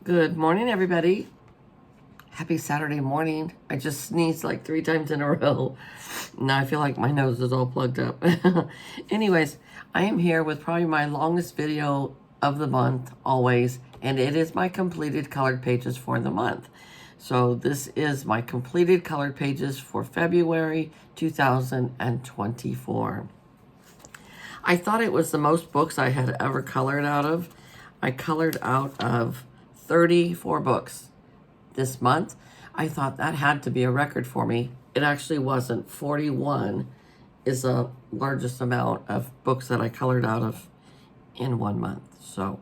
Good morning, everybody. Happy Saturday morning. I just sneezed like 3 times in a row. Now I feel like my nose is all plugged up. Anyways, I am here with probably my longest video of the month, always, and it is my completed colored pages for the month. So this is my completed colored pages for February 2024. I thought it was the most books I had ever colored out of. I colored out of 34 books this month. I thought that had to be a record for me. It actually wasn't. 41 is the largest amount of books that I colored out of in 1 month. So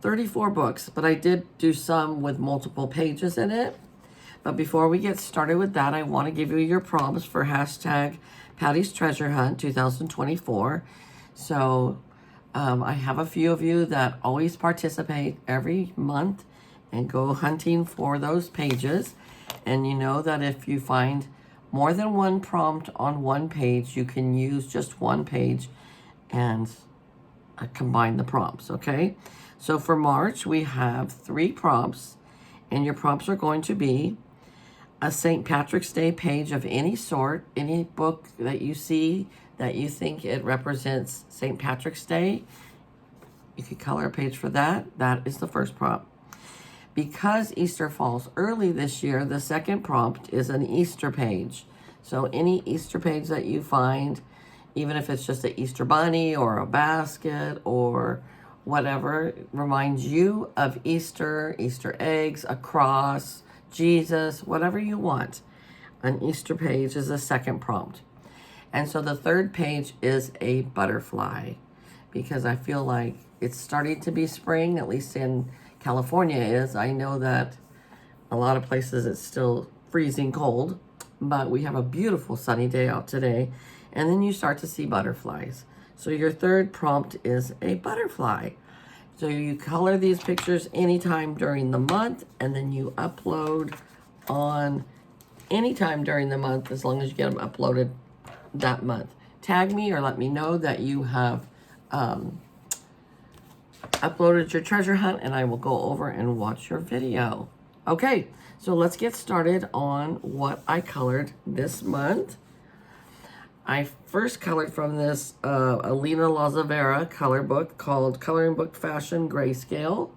34 books, but I did do some with multiple pages in it. But before we get started with that, I want to give you your prompts for hashtag Patty's Treasure Hunt 2024. So I have a few of you that always participate every month and go hunting for those pages. And you know that if you find more than one prompt on one page, you can use just one page and combine the prompts, okay? So for March, we have 3 prompts, and your prompts are going to be a St. Patrick's Day page of any sort, any book that you see that you think it represents St. Patrick's Day. You could color a page for that. That is the first prompt. Because Easter falls early this year, the second prompt is an Easter page. So any Easter page that you find, even if it's just an Easter bunny or a basket or whatever, reminds you of Easter, Easter eggs, a cross, Jesus, whatever you want. An Easter page is the second prompt. And so the third page is a butterfly, because I feel like it's starting to be spring, at least in California is. I know that a lot of places it's still freezing cold, but we have a beautiful sunny day out today. And then you start to see butterflies. So your third prompt is a butterfly. So you color these pictures anytime during the month, and then you upload on anytime during the month, as long as you get them uploaded that month. Tag me or let me know that you have uploaded your treasure hunt, and I will go over and watch your video. Okay, so let's get started on what I colored this month. I first colored from this Alina Lazavera color book called Coloring Book Fashion Grayscale.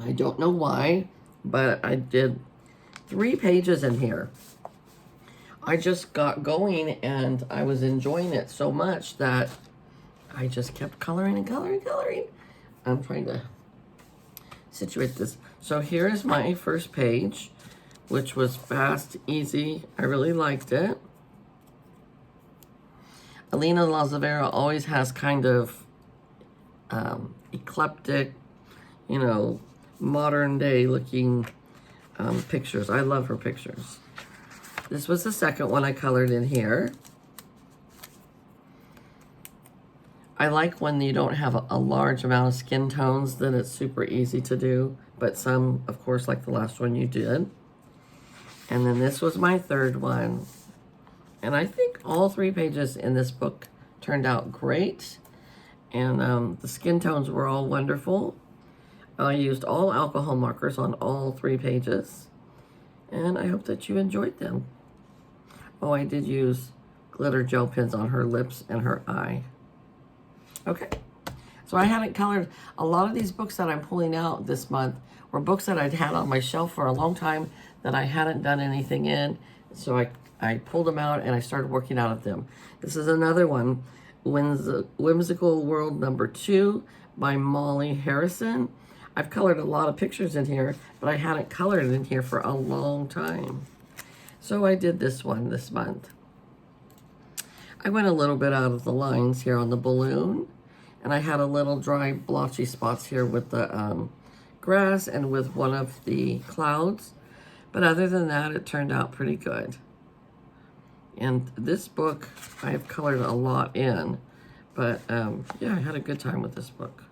I don't know why, but I did 3 pages in here. I just got going and I was enjoying it so much that I just kept coloring and coloring. I'm trying to situate this. So here is my first page, which was fast, easy. I really liked it. Alina Lazavera always has kind of eclectic, modern day looking pictures. I love her pictures. This was the second one I colored in here. I like when you don't have a large amount of skin tones, then it's super easy to do. But some, of course, like the last one you did. And then this was my third one. And I think all 3 pages in this book turned out great. And the skin tones were all wonderful. I used all alcohol markers on all 3 pages. And I hope that you enjoyed them. Oh, I did use glitter gel pens on her lips and her eye. Okay. So I hadn't colored a lot of these books that I'm pulling out this month were books that I'd had on my shelf for a long time that I hadn't done anything in. So I pulled them out and I started working out of them. This is another one, Whimsical World number 2 by Molly Harrison. I've colored a lot of pictures in here, but I hadn't colored in here for a long time. So I did this one this month. I went a little bit out of the lines here on the balloon, and I had a little dry blotchy spots here with the grass and with one of the clouds. But other than that, it turned out pretty good. And this book, I've colored a lot in, but yeah, I had a good time with this book.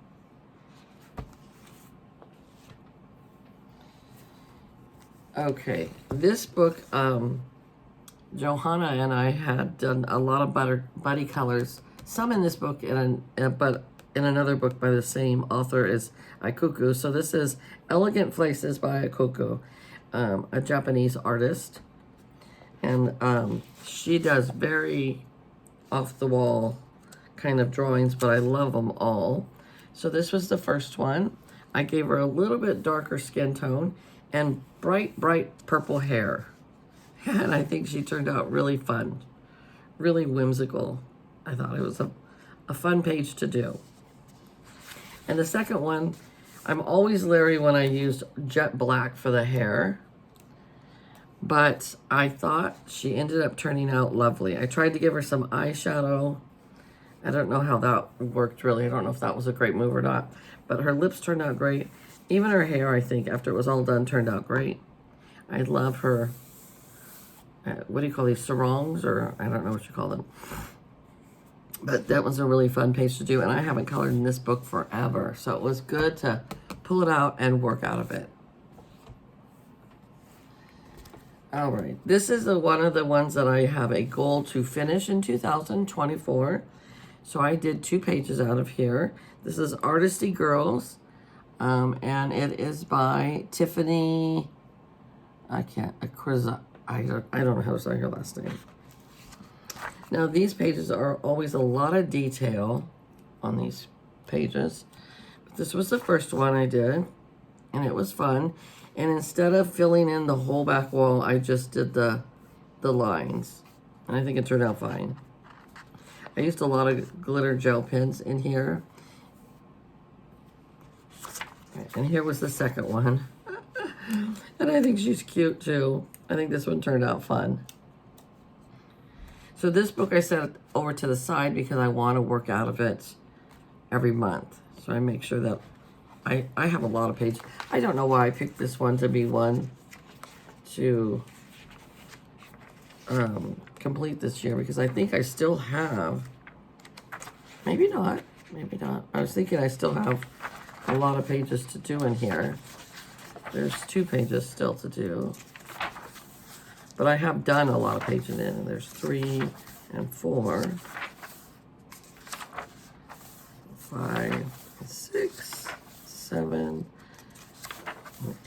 Okay, this book, Johanna and I had done a lot of buddy colors, some in this book, but in another book by the same author as Ikuku. So this is Elegant Places by Ikuku, a Japanese artist. And she does very off-the-wall kind of drawings, but I love them all. So this was the first one. I gave her a little bit darker skin tone and bright, bright purple hair. And I think she turned out really fun, really whimsical. I thought it was a fun page to do. And the second one, I'm always leery when I use jet black for the hair, but I thought she ended up turning out lovely. I tried to give her some eyeshadow. I don't know how that worked really. I don't know if that was a great move or not, but her lips turned out great. Even her hair, I think, after it was all done, turned out great. I love her, what do you call these, sarongs, or I don't know what you call them. But that was a really fun page to do, and I haven't colored in this book forever, so it was good to pull it out and work out of it. All right, this is one of the ones that I have a goal to finish in 2024. So I did 2 pages out of here. This is Artisty Girls, and it is by Tiffany, I don't know how to say her last name. Now these pages are always a lot of detail on these pages. But this was the first one I did, and it was fun. And instead of filling in the whole back wall, I just did the lines. And I think it turned out fine. I used a lot of glitter gel pens in here. And here was the second one. And I think she's cute too. I think this one turned out fun. So this book I set over to the side because I want to work out of it every month. So I make sure that I have a lot of pages. I don't know why I picked this one to be one to complete this year, because I think I still have, maybe not. I was thinking I still have a lot of pages to do in here. There's 2 pages still to do. But I have done a lot of pages in, and there's 3 and 4, 5, 6, 7,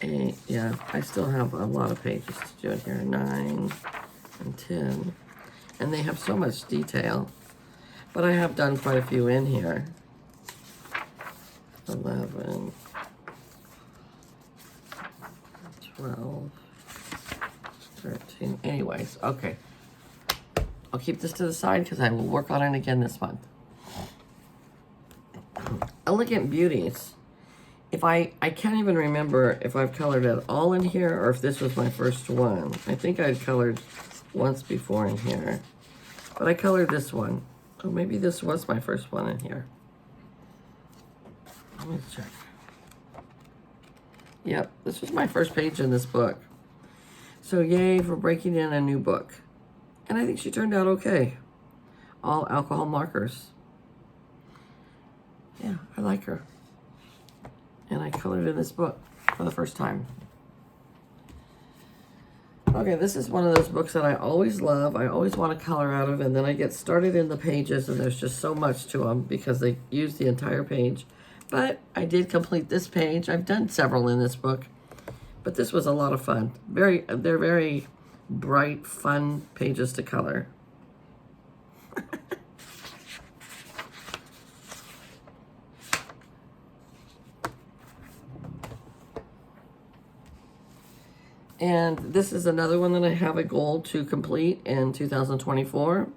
8. Yeah, I still have a lot of pages to do in here. 9 and 10. And they have so much detail. But I have done quite a few in here. 11, 12, 13. Anyways, okay. I'll keep this to the side because I will work on it again this month. Elegant Beauties. If I can't even remember if I've colored it all in here or if this was my first one. I think I'd colored once before in here. But I colored this one. Oh, maybe this was my first one in here. Let me check. Yep, this was my first page in this book. So yay for breaking in a new book. And I think she turned out okay. All alcohol markers. Yeah, I like her. And I colored in this book for the first time. Okay, this is one of those books that I always love. I always want to color out of, and then I get started in the pages, and there's just so much to them because they use the entire page. But I did complete this page. I've done several in this book, but this was a lot of fun. They're very bright, fun pages to color. And this is another one that I have a goal to complete in 2024.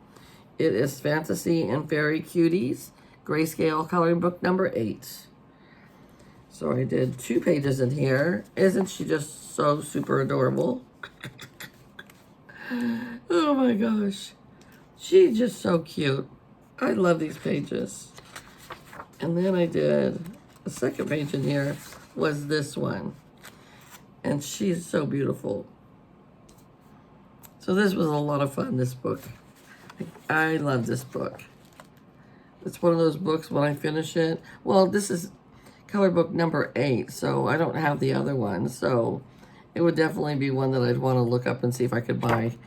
It is Fantasy and Fairy Cuties, Grayscale Coloring Book number 8. So I did 2 pages in here. Isn't she just so super adorable? Oh my gosh. She's just so cute. I love these pages. And then I did the second page in here was this one. And she's so beautiful. So this was a lot of fun, this book. I love this book. It's one of those books when I finish it. Well, this is color book number 8, so I don't have the other one. So it would definitely be one that I'd want to look up and see if I could buy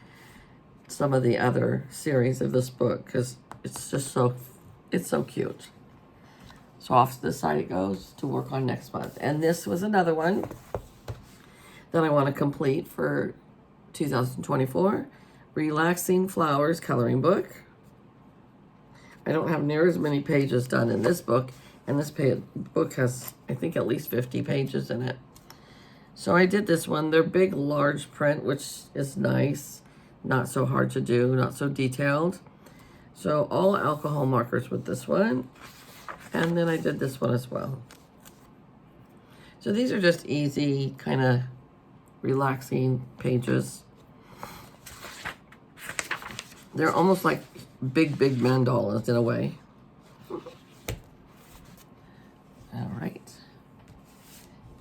some of the other series of this book, because it's just so, it's so cute. So off to the side it goes to work on next month. And this was another one that I want to complete for 2024. Relaxing Flowers coloring book. I don't have near as many pages done in this book, and this book has, I think, at least 50 pages in it. So I did this one. They're big, large print, which is nice. Not so hard to do, not so detailed. So all alcohol markers with this one. And then I did this one as well. So these are just easy, kind of relaxing pages. They're almost like big mandalas in a way. All right.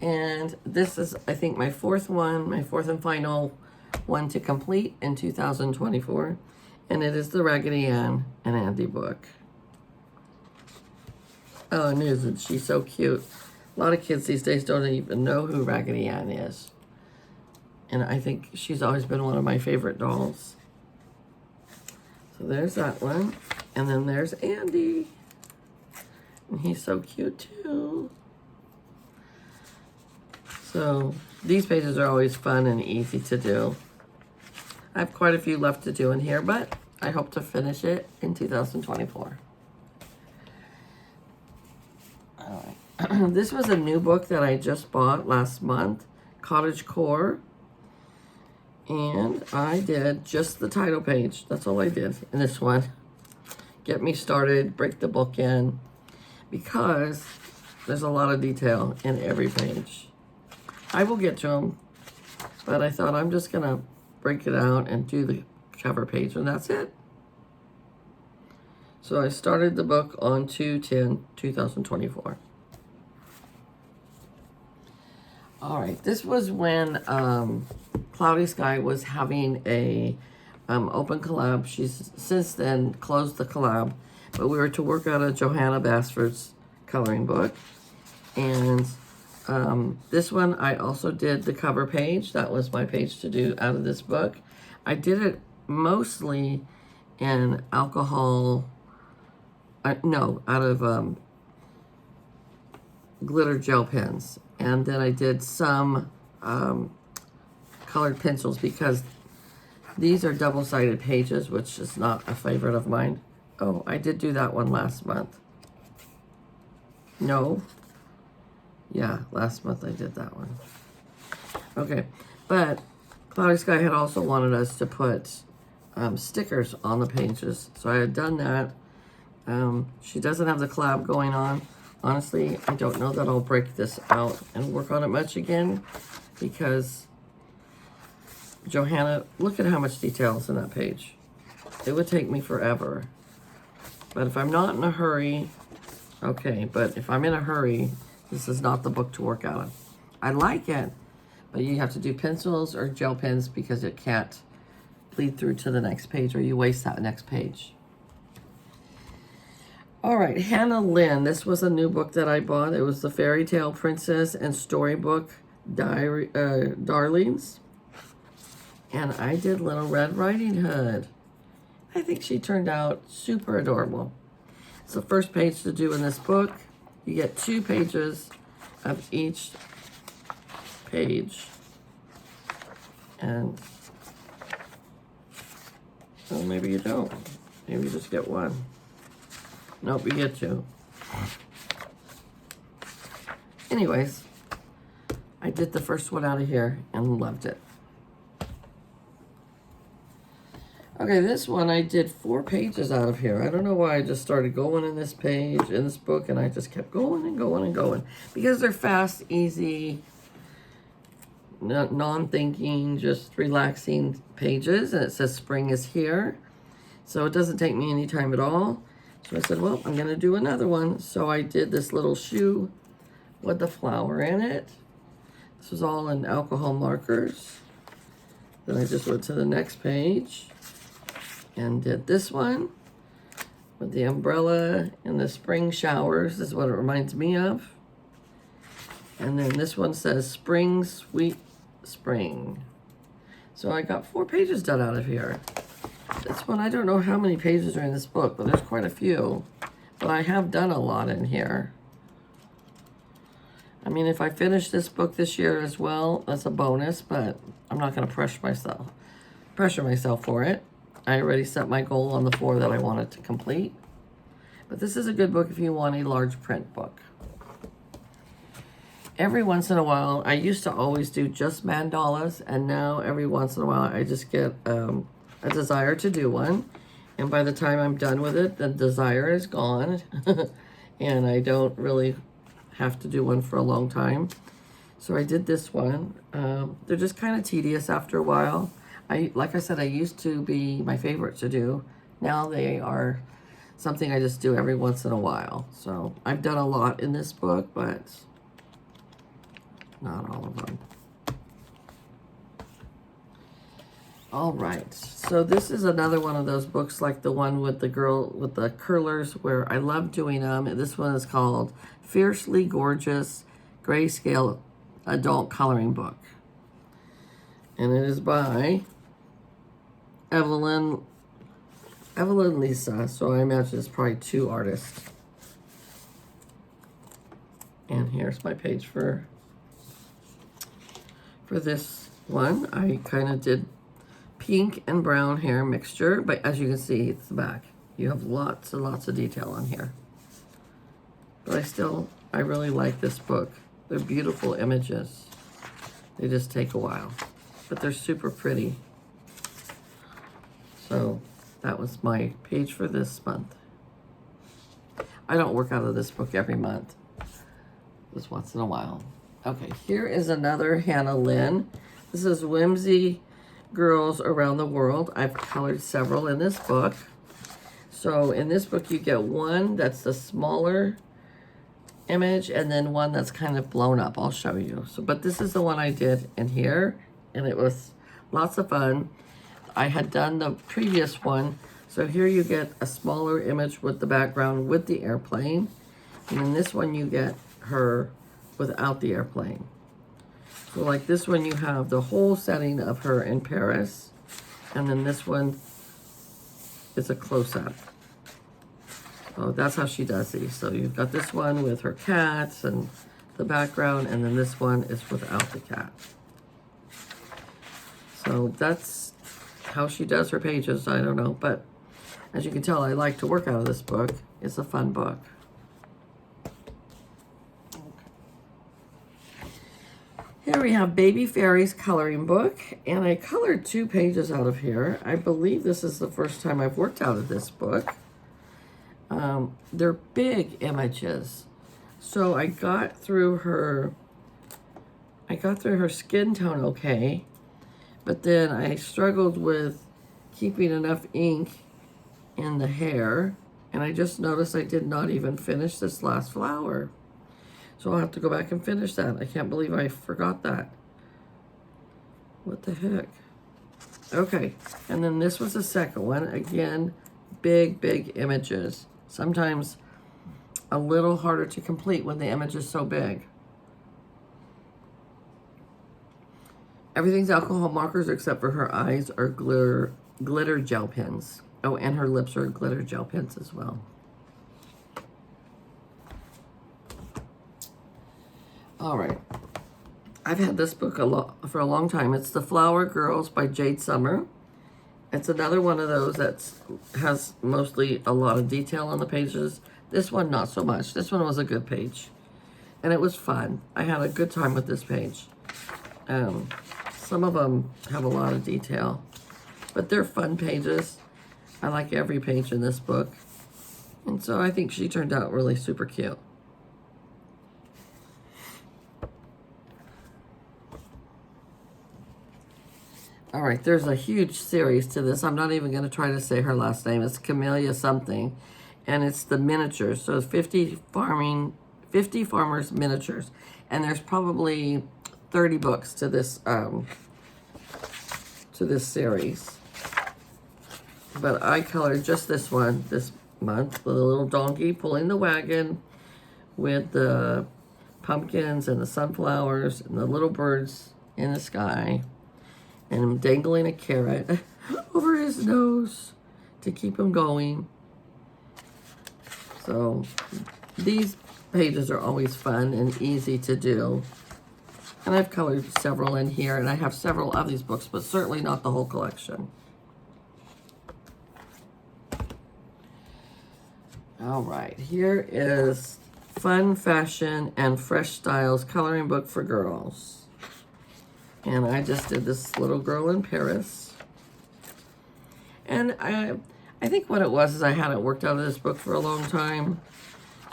And this is, I think, my fourth and final one to complete in 2024. And it is the Raggedy Ann and Andy book. Oh, and isn't she so cute? A lot of kids these days don't even know who Raggedy Ann is. And I think she's always been one of my favorite dolls. So there's that one. And then there's Andy. And he's so cute too. So these pages are always fun and easy to do. I have quite a few left to do in here, but I hope to finish it in 2024. All right. This was a new book that I just bought last month, Cottage Core. And I did just the title page. That's all I did in this one. Get me started, break the book in, because there's a lot of detail in every page. I will get to them, but I thought I'm just going to break it out and do the cover page, and that's it. So I started the book on 2/10/2024. All right, this was when Cloudy Sky was having a open collab. She's since then closed the collab, but we were to work out a Johanna Basford's coloring book. And this one, I also did the cover page. That was my page to do out of this book. I did it mostly in alcohol, out of glitter gel pens. And then I did some colored pencils because these are double-sided pages, which is not a favorite of mine. Oh, I did do that one last month. No. Yeah, last month I did that one. Okay, but Cloudy Sky had also wanted us to put stickers on the pages, so I had done that. She doesn't have the collab going on. Honestly, I don't know that I'll break this out and work on it much again, because Johanna, look at how much detail is in that page. It would take me forever. But if I'm not in a hurry, okay, but if I'm in a hurry, this is not the book to work out on. I like it, but you have to do pencils or gel pens because it can't bleed through to the next page or you waste that next page. All right, Hannah Lynn. This was a new book that I bought. It was the Fairy Tale Princess and Storybook Darlings. And I did Little Red Riding Hood. I think she turned out super adorable. It's the first page to do in this book. You get 2 pages of each page. And, well, maybe you don't. Maybe you just get 1. Nope, you get 2. Anyways, I did the first one out of here and loved it. Okay, this one I did 4 pages out of here. I don't know why I just started going in this page, in this book, and I just kept going and going and going. Because they're fast, easy, non-thinking, just relaxing pages. And it says spring is here. So it doesn't take me any time at all. So I said, well, I'm going to do another one. So I did this little shoe with the flower in it. This was all in alcohol markers. Then I just went to the next page and did this one with the umbrella and the spring showers. This is what it reminds me of. And then this one says spring, sweet spring. So I got 4 pages done out of here. This one, I don't know how many pages are in this book, but there's quite a few. But I have done a lot in here. I mean, if I finish this book this year as well, that's a bonus, but I'm not going to pressure myself for it. I already set my goal on the 4 that I wanted to complete. But this is a good book if you want a large print book. Every once in a while, I used to always do just mandalas, and now every once in a while I just get a desire to do one. And by the time I'm done with it, the desire is gone. And I don't really have to do one for a long time. So I did this one. They're just kind of tedious after a while. Like I said, I used to be my favorite to do. Now they are something I just do every once in a while. So I've done a lot in this book, but not all of them. All right, so this is another one of those books like the one with the girl with the curlers where I love doing them. This one is called Fiercely Gorgeous Grayscale Adult Coloring Book. And it is by Evelyn Lisa, so I imagine it's probably 2 artists. And here's my page for this one. I kind of did pink and brown hair mixture, but as you can see, it's the back. You have lots and lots of detail on here. But I really like this book. They're beautiful images. They just take a while, but they're super pretty. So that was my page for this month. I don't work out of this book every month, just once in a while. Okay, here is another Hannah Lynn. This is Whimsy Girls Around the World. I've colored several in this book. So in this book you get one that's the smaller image and then one that's kind of blown up. I'll show you. But this is the one I did in here, and it was lots of fun. I had done the previous one, so here you get a smaller image with the background with the airplane, and in this one you get her without the airplane. So like this one you have the whole setting of her in Paris, and then this one is a close-up. So that's how she does these. So you've got this one with her cats and the background, and then this one is without the cat. So that's how she does her pages. I don't know, but as you can tell, I like to work out of this book. It's a fun book. Here we have Baby Fairies coloring book, and I colored 2 pages out of here. I believe this is the first time I've worked out of this book. They're big images. So I got through her skin tone okay, but then I struggled with keeping enough ink in the hair, and I just noticed I did not even finish this last flower. So I'll have to go back and finish that. I can't believe I forgot that. What the heck? Okay, and then this was the second one. Again, big images. Sometimes a little harder to complete when the image is so big. Everything's alcohol markers except for her eyes are glitter gel pens. Oh, and her lips are glitter gel pens as well. All right. I've had this book for a long time. It's The Flower Girls by Jade Summer. It's another one of those that has mostly a lot of detail on the pages. This one, not so much. This one was a good page. And it was fun. I had a good time with this page. Some of them have a lot of detail, but they're fun pages. I like every page in this book. And so I think she turned out really super cute. All right, there's a huge series to this. I'm not even going to try to say her last name. It's Camellia something, and it's the miniatures. So it's 50 farmers miniatures, and there's probably 30 books to this series. But I colored just this one this month. The little donkey pulling the wagon with the pumpkins and the sunflowers and the little birds in the sky. And I'm dangling a carrot over his nose to keep him going. So these pages are always fun and easy to do. And I've colored several in here, and I have several of these books, but certainly not the whole collection. All right, here is Fun Fashion and Fresh Styles coloring book for girls. And I just did this little girl in Paris. And I think what it was is I hadn't worked out of this book for a long time.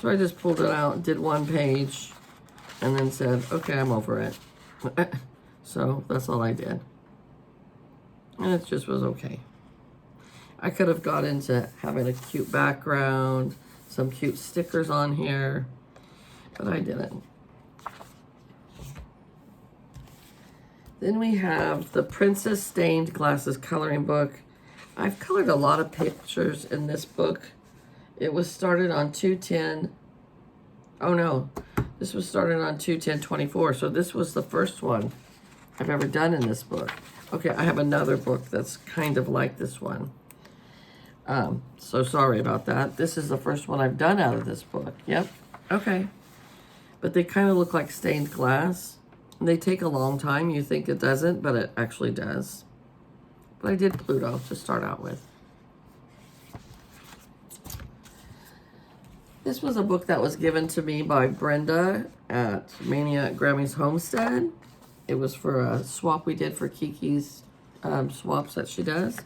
So I just pulled it out, did one page, and then said, okay, I'm over it. So that's all I did. And it just was okay. I could have got into having a cute background, some cute stickers on here, but I didn't. Then we have the Princess Stained Glasses coloring book. I've colored a lot of pictures in this book. It was started on 2/10. Oh no, this was started on 2/10/24. So this was the first one I've ever done in this book. Okay, I have another book that's kind of like this one. So sorry about that. This is the first one I've done out of this book. Yep, okay. But they kind of look like stained glass. They take a long time. You think it doesn't, but it actually does. But I did Pluto to start out with. This was a book that was given to me by Brenda at Mania at Grammy's Homestead. It was for a swap we did for Kiki's swaps that she does.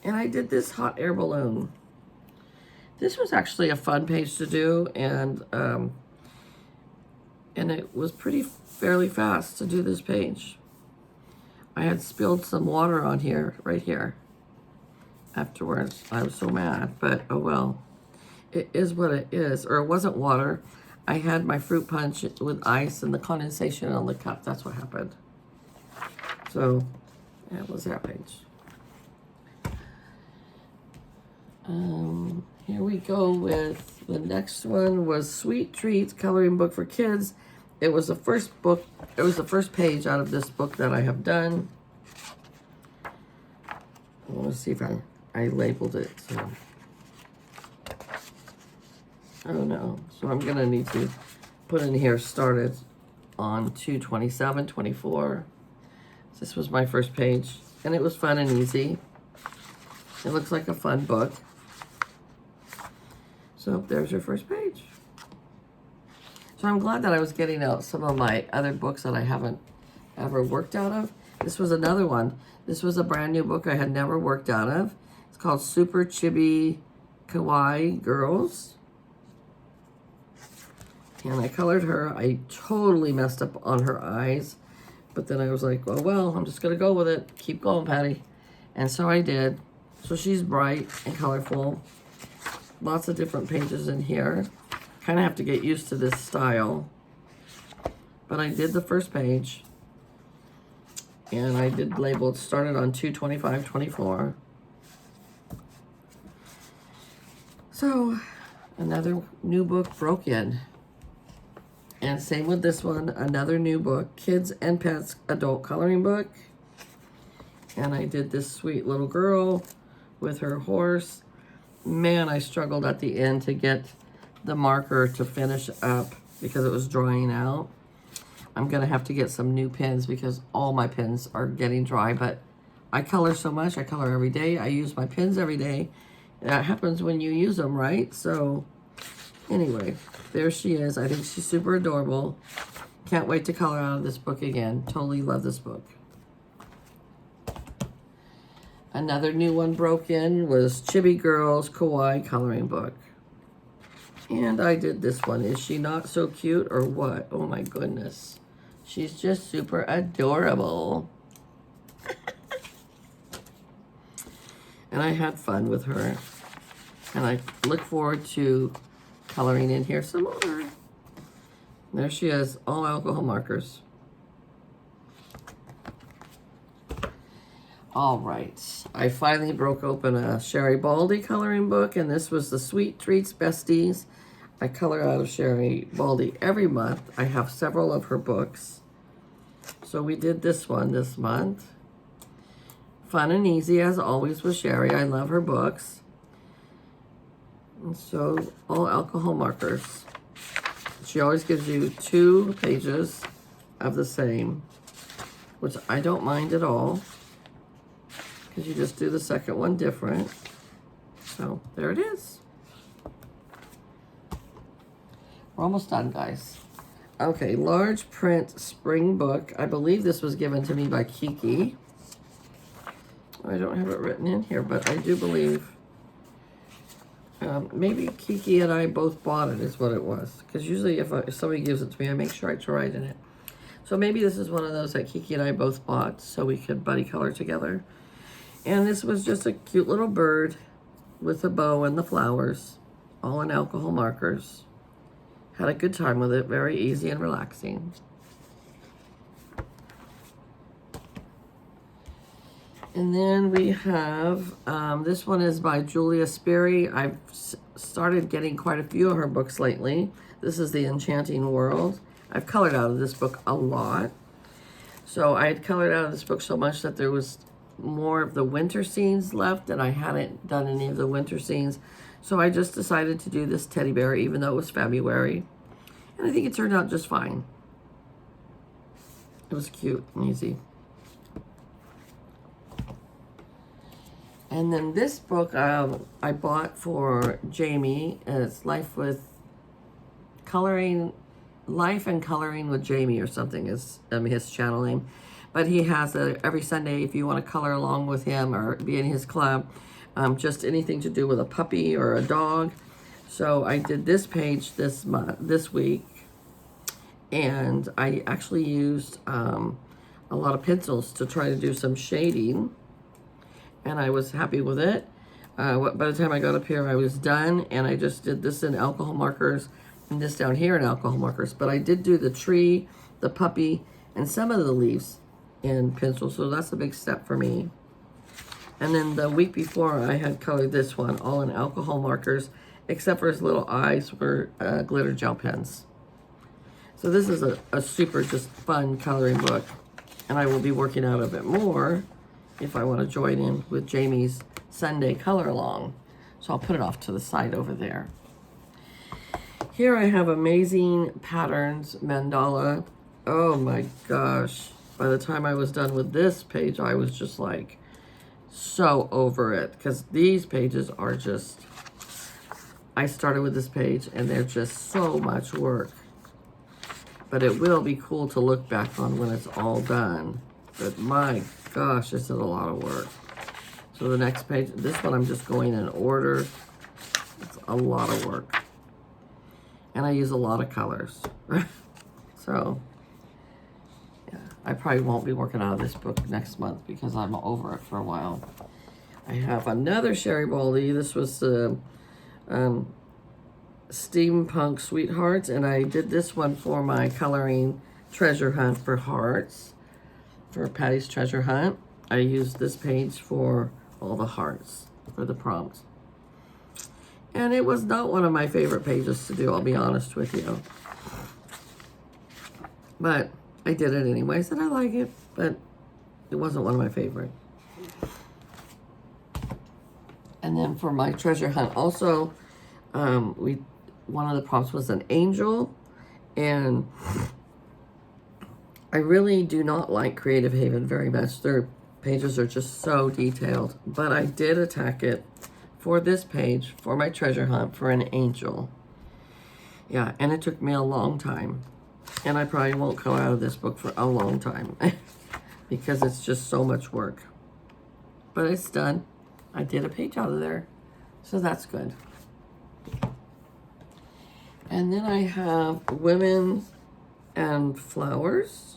And I did this hot air balloon. This was actually a fun page to do, and it was fairly fast to do this page. I had spilled some water on here, right here. Afterwards, I was so mad, but oh well. It is what it is, or it wasn't water. I had my fruit punch with ice and the condensation on the cup. That's what happened. So, that was that page. Here we go with the next one was Sweet Treats coloring book for kids. It was the first book. It was the first page out of this book that I have done. Let's see if I labeled it. So. Oh no. So I'm gonna need to put in here started on 2/27/24. This was my first page, and it was fun and easy. It looks like a fun book. So there's your first page. So I'm glad that I was getting out some of my other books that I haven't ever worked out of. This was another one. This was a brand new book I had never worked out of. It's called Super Chibi Kawaii Girls. And I colored her. I totally messed up on her eyes. But then I was like, oh, well, I'm just going to go with it. Keep going, Patty. And so I did. So she's bright and colorful. Lots of different pages in here. Kind of have to get used to this style. But I did the first page. And I did label it started on 2/25/24. So another new book broke in. And same with this one, another new book, Kids and Pets adult coloring book. And I did this sweet little girl with her horse. Man, I struggled at the end to get the marker to finish up because it was drying out. I'm gonna have to get some new pens because all my pens are getting dry, but I color so much. I color every day. I use my pens every day. That happens when you use them, right? So anyway, there she is. I think she's super adorable. Can't wait to color out of this book again. Totally love this book. Another new one broke in was Chibi Girls Kawaii coloring book. And I did this one. Is she not so cute or what? Oh my goodness. She's just super adorable. And I had fun with her. And I look forward to coloring in here some more. There she is, all alcohol markers. All right, I finally broke open a Sherry Baldi coloring book, and this was the Sweet Treats Besties. I color out of Sherry Baldi every month. I have several of her books. So we did this one this month. Fun and easy as always with Sherry. I love her books. And so all alcohol markers. she always gives you 2 pages of the same, which I don't mind at all, because you just do the second one different. So there it is. We're almost done, guys. Okay, large print spring book. I believe this was given to me by Kiki. I don't have it written in here, but I do believe maybe Kiki and I both bought it is what it was. Because usually if somebody gives it to me, I make sure I write in it. So maybe this is one of those that Kiki and I both bought so we could buddy color together. And this was just a cute little bird with a bow and the flowers, all in alcohol markers. Had a good time with it, very easy and relaxing. And then we have, this one is by Julia Sperry. I've started getting quite a few of her books lately. This is The Enchanting World. I've colored out of this book a lot. So I had colored out of this book so much that there was more of the winter scenes left, and I hadn't done any of the winter scenes. So I just decided to do this teddy bear, even though it was February. And I think it turned out just fine. It was cute and easy. And then this book I bought for Jamie. It's Life and Coloring with Jamie or something is his channel name. But he has every Sunday, if you want to color along with him or be in his club, just anything to do with a puppy or a dog. So I did this page this week, and I actually used a lot of pencils to try to do some shading. And I was happy with it. By the time I got up here, I was done, and I just did this in alcohol markers and this down here in alcohol markers. But I did do the tree, the puppy, and some of the leaves in pencil, so that's a big step for me. And then the week before, I had colored this one all in alcohol markers, except for his little eyes were glitter gel pens. So this is a super just fun coloring book, and I will be working out of it more if I want to join in with Jamie's Sunday color along. So I'll put it off to the side over there. Here I have Amazing Patterns Mandala. Oh my gosh. By the time I was done with this page, I was just like so over it, because these pages are just, I started with this page and they're just so much work. But it will be cool to look back on when it's all done. But my gosh, this is a lot of work. So the next page, this one I'm just going in order. It's a lot of work. And I use a lot of colors. So, yeah, I probably won't be working out of this book next month because I'm over it for a while. I have another Sherry Baldi. This was Steampunk Sweethearts, and I did this one for my coloring treasure hunt for hearts. For Patty's Treasure Hunt, I used this page for all the hearts for the prompt. And it was not one of my favorite pages to do, I'll be honest with you. But I did it anyways, and I like it, but it wasn't one of my favorite. And then for my treasure hunt also, one of the prompts was an angel, and I really do not like Creative Haven very much. Their pages are just so detailed. But I did attack it for this page, for my treasure hunt, for an angel. Yeah, and it took me a long time. And I probably won't go out of this book for a long time because it's just so much work. But it's done. I did a page out of there. So that's good. And then I have Women and Flowers.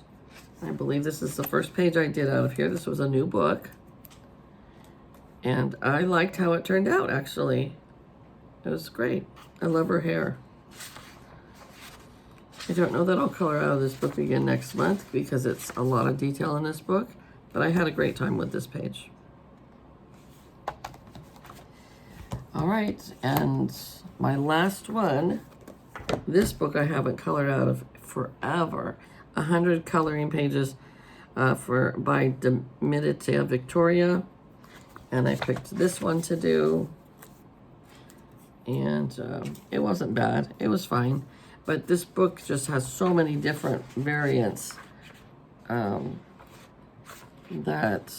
I believe this is the first page I did out of here. This was a new book. And I liked how it turned out, actually. It was great. I love her hair. I don't know that I'll color out of this book again next month because it's a lot of detail in this book, but I had a great time with this page. All right, and my last one, this book I haven't colored out of forever. 100 coloring pages by Medita Victoria, and I picked this one to do, and it wasn't bad. It was fine. But this book just has so many different variants that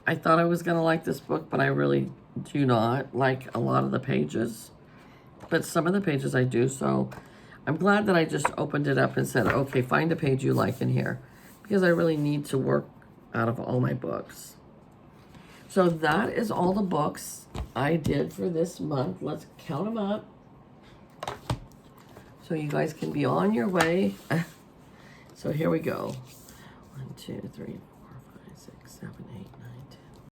I thought I was going to like this book, but I really do not like a lot of the pages. But some of the pages I do, so I'm glad that I just opened it up and said, okay, find a page you like in here, because I really need to work out of all my books. So that is all the books I did for this month. Let's count them up so you guys can be on your way. So here we go. 1, 2, 3, 4, 5, 6, 7, 8,